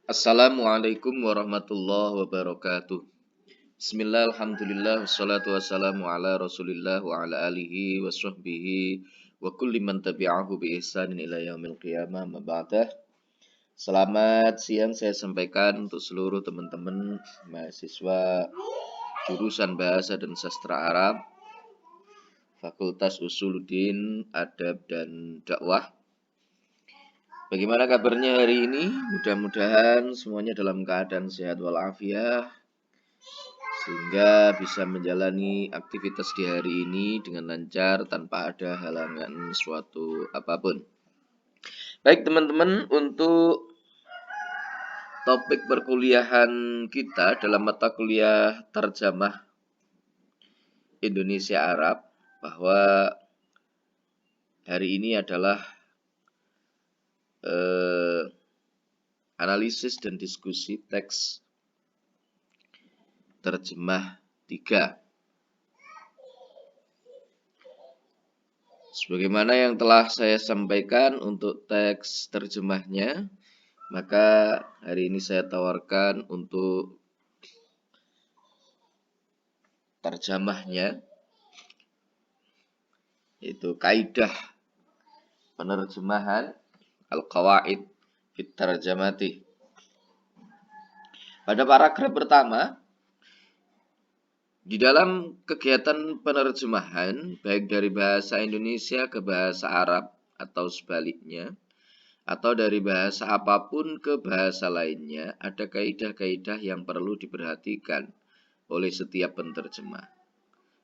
Assalamualaikum warahmatullahi wabarakatuh. Bismillah, alhamdulillah, wassalatu wassalamu ala rasulillah wa ala alihi wa sahbihi wa kulli man tabi'ahu bi ihsanin ila yaumil qiyamah ma ba'dah. Selamat siang saya sampaikan untuk seluruh teman-teman mahasiswa jurusan Bahasa dan Sastra Arab Fakultas Usuluddin, Adab dan Dakwah. Bagaimana kabarnya hari ini? Mudah-mudahan semuanya dalam keadaan sehat walafiat sehingga bisa menjalani aktivitas di hari ini dengan lancar tanpa ada halangan suatu apapun. Baik teman-teman, untuk topik perkuliahan kita dalam mata kuliah Terjemah Indonesia Arab, bahwa hari ini adalah analisis dan diskusi teks terjemah 3. Sebagaimana yang telah saya sampaikan untuk teks terjemahnya, maka hari ini saya tawarkan untuk terjemahnya, yaitu kaidah penerjemahan Al-Qawaid fit Tarjamati. Pada paragraf pertama, di dalam kegiatan penerjemahan, baik dari bahasa Indonesia ke bahasa Arab atau sebaliknya, atau dari bahasa apapun ke bahasa lainnya, ada kaidah-kaidah yang perlu diperhatikan oleh setiap penerjemah.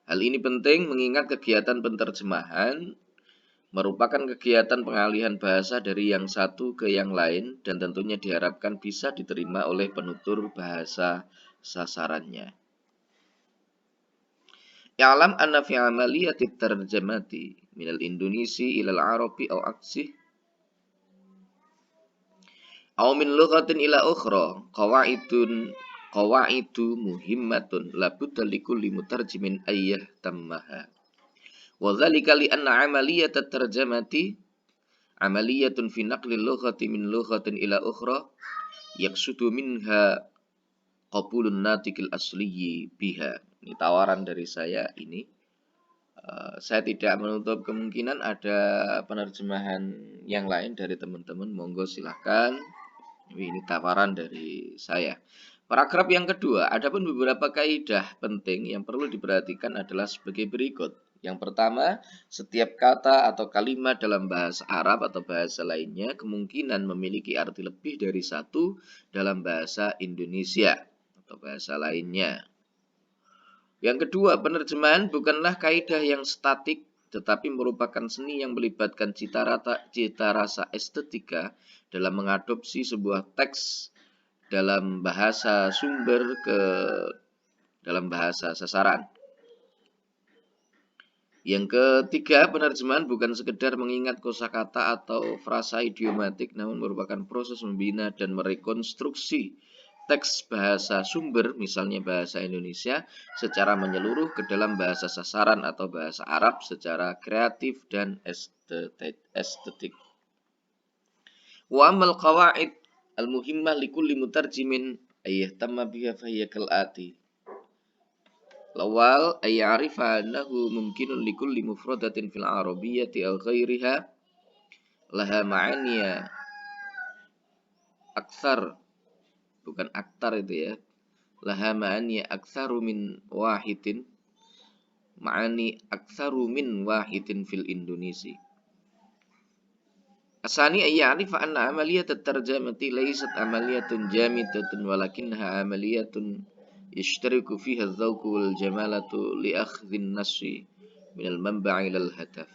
Hal ini penting mengingat kegiatan penerjemahan merupakan kegiatan pengalihan bahasa dari yang satu ke yang lain dan tentunya diharapkan bisa diterima oleh penutur bahasa sasarannya. Ya'lam anna fi amaliyati tarjamati minal Indonesi ilal Arabi au aksih au min lughatin ila ukhra qawaidu muhimmatun la budda likulli mutarjimin ayyah tammaha. Wa dzalika li anna amaliyat at-tarjamati amaliyatun fi naqli lughati min lughatin ila ukhra yaqsudu minha qabulun natiqil asliyi biha. Ini tawaran dari saya ini. Saya tidak menutup kemungkinan ada penerjemahan yang lain dari teman-teman. Monggo silahkan. Ini tawaran dari saya. Paragraf yang kedua, ada pun beberapa kaidah penting yang perlu diperhatikan adalah sebagai berikut. Yang pertama, setiap kata atau kalimat dalam bahasa Arab atau bahasa lainnya kemungkinan memiliki arti lebih dari satu dalam bahasa Indonesia atau bahasa lainnya. Yang kedua, penerjemahan bukanlah kaidah yang statik, tetapi merupakan seni yang melibatkan cita rasa estetika dalam mengadopsi sebuah teks dalam bahasa sumber ke dalam bahasa sasaran. Yang ketiga, penerjemahan bukan sekedar mengingat kosakata atau frasa idiomatik, namun merupakan proses membina dan merekonstruksi teks bahasa sumber, misalnya bahasa Indonesia, secara menyeluruh ke dalam bahasa sasaran atau bahasa Arab secara kreatif dan estetik. Wa amal qawaid al-muhimmah likulli mutarjimin ayyahtamma biha fahiya kal'ati. Lawal ayya'rifa annahu mumkinun likulli mufradatin fil arabiyyati aw ghairiha laha ma'aniya aktsar, bukan aktar itu ya, laha ma'aniya aktsaru min wahidin, ma'ani aktsaru min wahidin fil Indonesi. Asani ayya'rifa anna amaliyat at-tarjamati laysat amaliyatun jamidatun walakinnaha amaliyatun yashtariku fiha adh-dhawqu wal jamalatu li akhdhin nassi min al-manba' ila al-hadaf.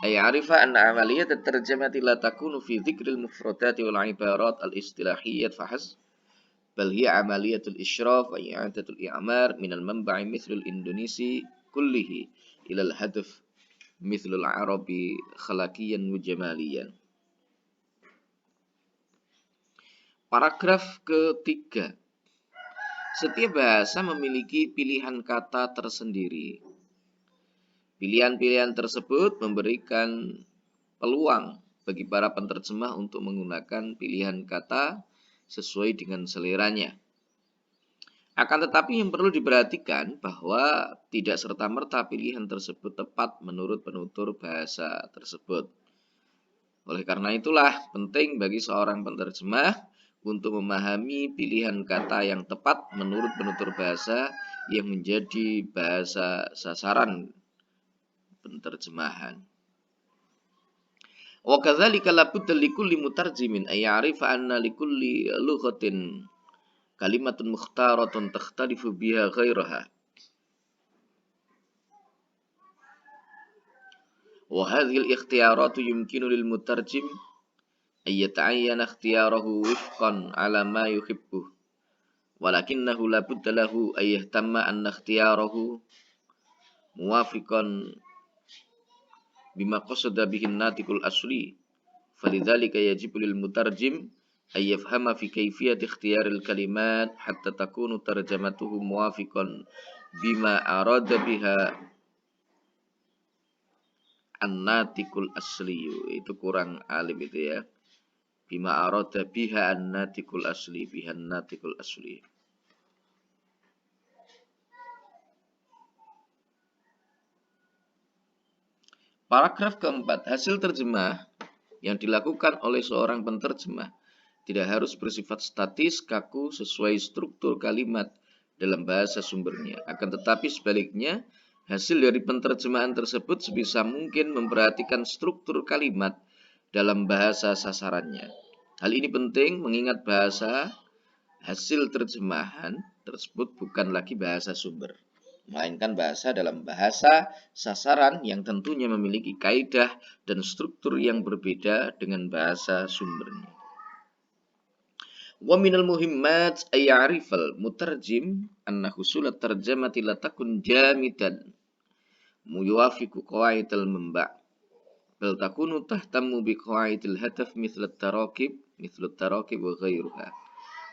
Ayya'rifa anna amaliyat at-tarjamati la takunu fi dhikril mufradati wal ibarat al-istilahiyyat fahasb, bal hiya amaliyatul isyraf wa i'adatul i'mar min al-manba' mithlu al-Indonesi kullihi ila al-hadaf mithlul Arabi khalaqiyan wa jamaliyan. Paragraf ketiga. Setiap bahasa memiliki pilihan kata tersendiri. Pilihan-pilihan tersebut memberikan peluang bagi para penerjemah untuk menggunakan pilihan kata sesuai dengan seleranya. Akan tetapi yang perlu diperhatikan bahwa tidak serta-merta pilihan tersebut tepat menurut penutur bahasa tersebut. Oleh karena itulah penting bagi seorang penerjemah untuk memahami pilihan kata yang tepat menurut penutur bahasa yang menjadi bahasa sasaran penerjemahan. Wa kadzalika la budda likulli mutarjimin ay ya'rifa anna likulli lughatin kalimatun mukhtaratun takhtalifu biha ghairaha. Wa hadhihi al-ikhtiyaratu yumkinu lil mutarjim ay yata'ayyana ikhtiyarahu wifqan 'ala ma yuhibbu. Walakinnahu la budda lahu ay yahtamma anna ikhtiyarahu muwafiqan bima qasada bihi an-natiqul asli. Falidzalika yajibu lil mutarjim ay yafhama fi kayfiyati ikhtiyaril kalimat hatta takunu tarjamatuhu muwafiqan bima arada biha an-natiqul asli. Itu kurang alim itu ya. Bima arada biha an-natiqul asli, biha an-natiqul asli. Paragraf keempat, hasil terjemah yang dilakukan oleh seorang penerjemah tidak harus bersifat statis, kaku, sesuai struktur kalimat dalam bahasa sumbernya. Akan tetapi sebaliknya, hasil dari penerjemahan tersebut sebisa mungkin memperhatikan struktur kalimat dalam bahasa sasarannya. Hal ini penting mengingat bahasa hasil terjemahan tersebut bukan lagi bahasa sumber, melainkan bahasa dalam bahasa sasaran yang tentunya memiliki kaidah dan struktur yang berbeda dengan bahasa sumbernya. Wa minal muhimmat ay ya'rifal mutarjim anna husulat tarjamati la takun jamidan muyafiqu qawaidal manba' bal takunu tahtammu bi qawaidil hadaf mithla at-tarakib wa ghairuha.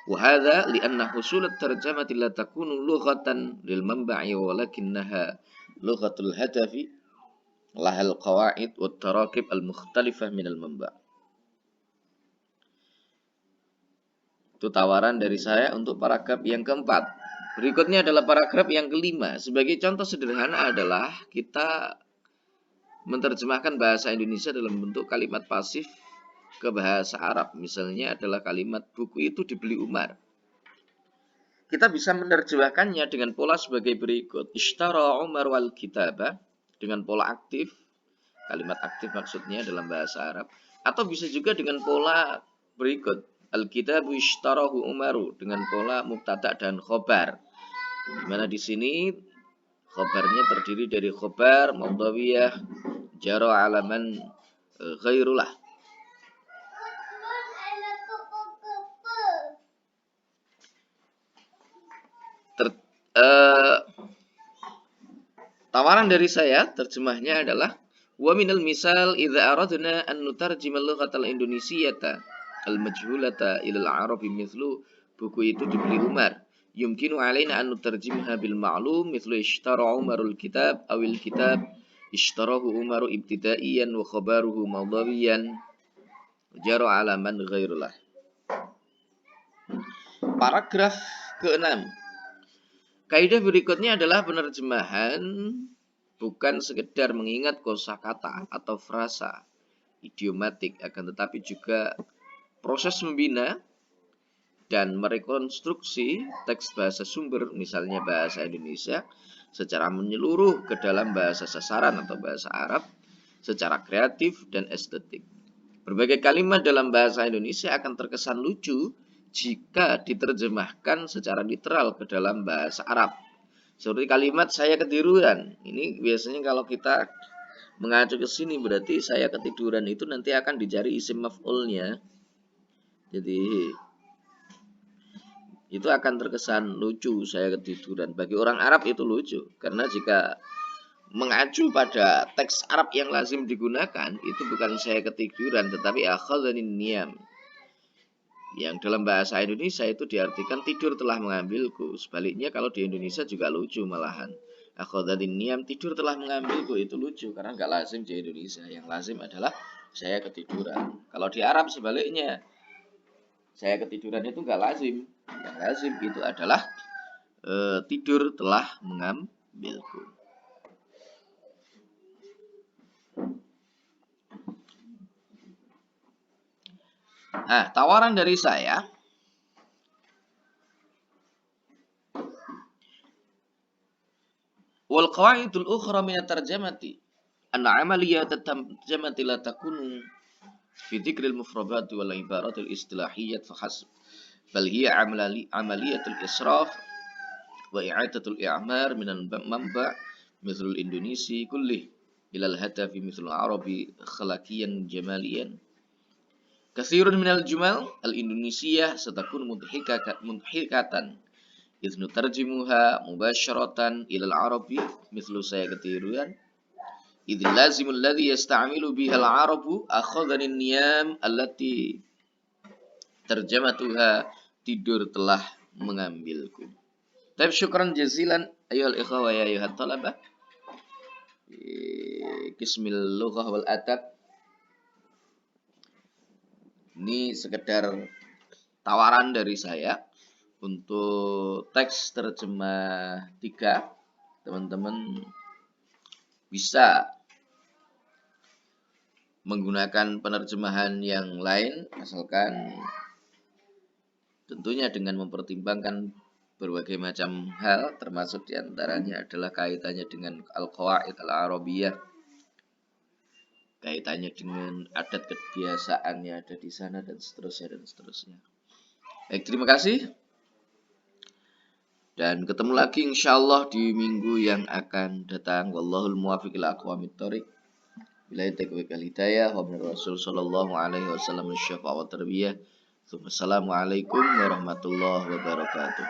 Wa hadha li'anna husulat tarjamati la takunu lughatan lil manba'i walakinnaha lughatul hadafi lahal qawaid wat tarakib al mukhtalifah minal manba'. Itu tawaran dari saya untuk paragraf yang keempat. Berikutnya adalah paragraf yang kelima. Sebagai contoh sederhana adalah kita menerjemahkan bahasa Indonesia dalam bentuk kalimat pasif ke bahasa Arab. Misalnya adalah kalimat buku itu dibeli Umar. Kita bisa menerjemahkannya dengan pola sebagai berikut. Ishtara Umar wal kitaba, dengan pola aktif. Kalimat aktif maksudnya dalam bahasa Arab. Atau bisa juga dengan pola berikut. Al-kitabu ishtarahu Umaru, dengan pola mubtada dan khobar. Di mana di sini khobarnya terdiri dari khobar, maudhawiyah, jaro alaman ghairullah. Tawaran dari saya terjemahnya adalah wa minal misal idza aradna an nutarjima lughatal indonesiyyata al-majhulata ilal arabi mithlu buku itu dibeli Umar. Yumkinu alaina an nutarjimha bil ma'lum mithlu ishtara Umarul kitab awil kitab ishtarahu Umaru ibtidaiyan wa khabaruhu mawdawiyan jaro alaman ghairullah. Paragraf ke-6. Kaidah berikutnya adalah penerjemahan bukan sekedar mengingat kosakata atau frasa idiomatik, akan tetapi juga proses membina dan merekonstruksi teks bahasa sumber, misalnya bahasa Indonesia, secara menyeluruh ke dalam bahasa sasaran atau bahasa Arab, secara kreatif dan estetik. Berbagai kalimat dalam bahasa Indonesia akan terkesan lucu jika diterjemahkan secara literal ke dalam bahasa Arab. Seperti kalimat saya ketiduran. Ini biasanya kalau kita mengacu ke sini berarti saya ketiduran itu nanti akan dicari isim maf'ulnya. Jadi itu akan terkesan lucu, saya ketiduran. Bagi orang Arab itu lucu karena jika mengacu pada teks Arab yang lazim digunakan itu bukan saya ketiduran tetapi akhadhanin niyam. Yang dalam bahasa Indonesia itu diartikan tidur telah mengambilku. Sebaliknya kalau di Indonesia juga lucu malahan. Akhadhanin niyam, tidur telah mengambilku, itu lucu karena nggak lazim di Indonesia. Yang lazim adalah saya ketiduran. Kalau di Arab sebaliknya, saya ketiduran itu nggak lazim. Yang lazim itu adalah tidur telah mengambilku. Nah, tawaran dari saya, wal qawaidul ukhra min at-tarjamati anna amaliyat at-tarjamati la takunu fi dzikril mufradati wal ibaratil istilahiyyat fahasb bal hiya amaliyatul israf wa i'adatul i'mar min al-manba' mithlul indonesi kullih ilal hadafi mithlul arabi khalaqiyan jamaliyan. Katsirun minal jumal al-indonesiyah satakun mudhikatan idh nutarjimuha mubasharatan ilal arabi mithlu saya ketiruan idh lazimul ladhi yasta'milu biha al-arabu akhadhani niyam allati terjamatuha tidur telah mengambilku. Tapi syukran jazilan ayyuhal ikhwah wa ya ayyuhat talabah. Qismil lughah wal adab. Ini sekedar tawaran dari saya untuk teks terjemah 3. Teman-teman bisa menggunakan penerjemahan yang lain asalkan tentunya dengan mempertimbangkan berbagai macam hal, termasuk diantaranya adalah kaitannya dengan al-qawaid al-arabiyah, kaitannya dengan adat kebiasaan yang ada di sana dan seterusnya dan seterusnya. Baik, terima kasih. Dan ketemu lagi insyaallah di minggu yang akan datang. Wallahul muwaffiq ila aqwamit thoriq. Billahi taufiq wal hidayah wa min Rasul sallallahu alaihi wasallam asy-syafa'a wa tarbiyah. Assalamualaikum warahmatullahi wabarakatuh.